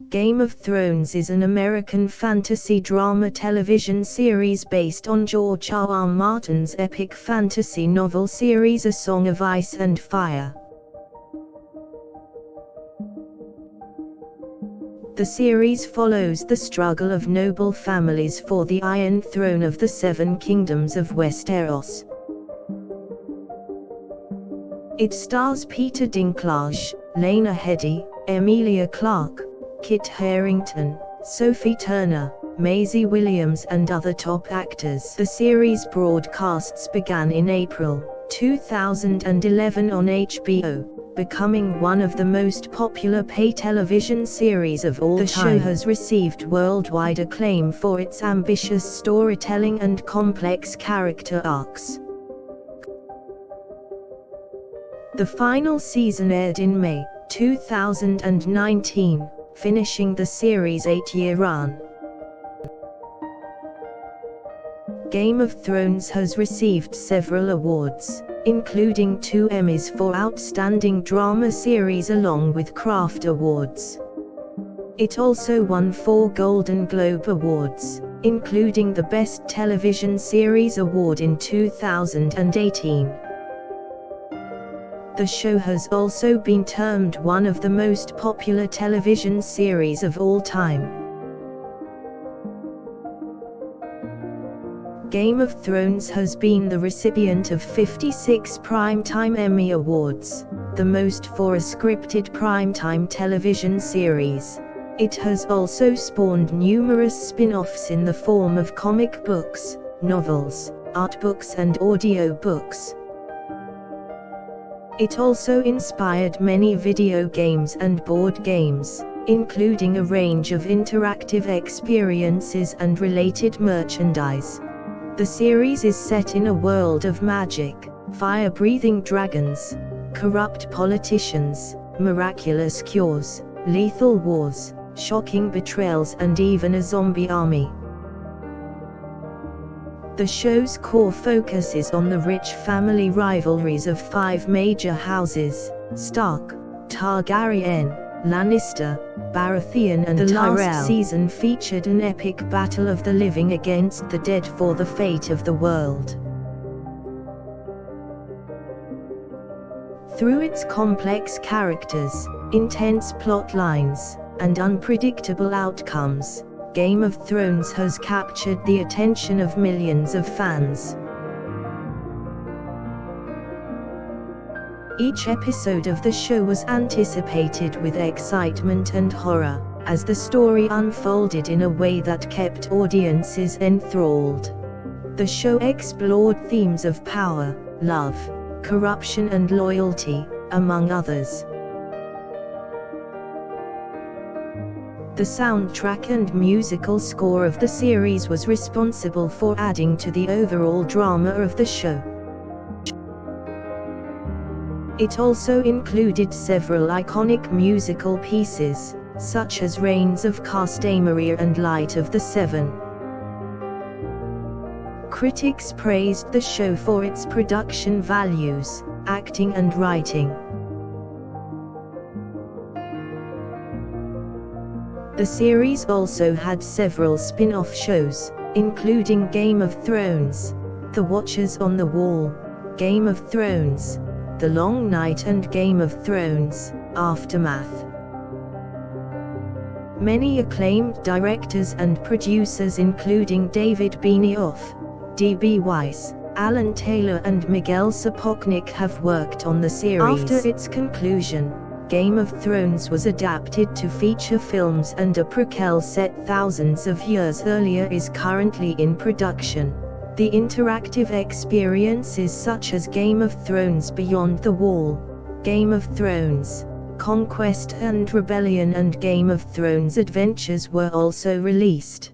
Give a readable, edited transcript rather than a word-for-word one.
Game of Thrones is an American fantasy drama television series based on George R.R. Martin's epic fantasy novel series A Song of Ice and Fire. The series follows the struggle of noble families for the Iron Throne of the Seven Kingdoms of Westeros. It stars Peter Dinklage, Lena Headey, Emilia Clarke, Kit Harington, Sophie Turner, Maisie Williams and other top actors. The series broadcasts began in April 2011 on HBO, becoming one of the most popular pay television series of all time. The show has received worldwide acclaim for its ambitious storytelling and complex character arcs. The final season aired in May 2019, finishing the series' 8-year run. Game of Thrones has received several awards, including 2 Emmys for Outstanding Drama Series along with Craft Awards. It also won 4 Golden Globe Awards, including the Best Television Series Award in 2018. The show has also been termed one of the most popular television series of all time. Game of Thrones has been the recipient of 56 Primetime Emmy Awards, the most for a scripted primetime television series. It has also spawned numerous spin-offs in the form of comic books, novels, art books and audio books. It also inspired many video games and board games, including a range of interactive experiences and related merchandise. The series is set in a world of magic, fire-breathing dragons, corrupt politicians, miraculous cures, lethal wars, shocking betrayals and even a zombie army. The show's core focus is on the rich family rivalries of 5 major houses: Stark, Targaryen, Lannister, Baratheon and Tyrell. The last season featured an epic battle of the living against the dead for the fate of the world. Through its complex characters, intense plot lines, and unpredictable outcomes, Game of Thrones has captured the attention of millions of fans. Each episode of the show was anticipated with excitement and horror, as the story unfolded in a way that kept audiences enthralled. The show explored themes of power, love, corruption and loyalty, among others. The soundtrack and musical score of the series was responsible for adding to the overall drama of the show. It also included several iconic musical pieces, such as Reigns of Castamere and Light of the Seven. Critics praised the show for its production values, acting and writing. The series also had several spin-off shows, including Game of Thrones, The Watchers on the Wall, Game of Thrones, The Long Night and Game of Thrones, Aftermath. Many acclaimed directors and producers including David Benioff, D.B. Weiss, Alan Taylor and Miguel Sapochnik have worked on the series. After its conclusion, Game of Thrones was adapted to feature films and a prequel set thousands of years earlier is currently in production. The interactive experiences such as Game of Thrones Beyond the Wall, Game of Thrones, Conquest and Rebellion and Game of Thrones Adventures were also released.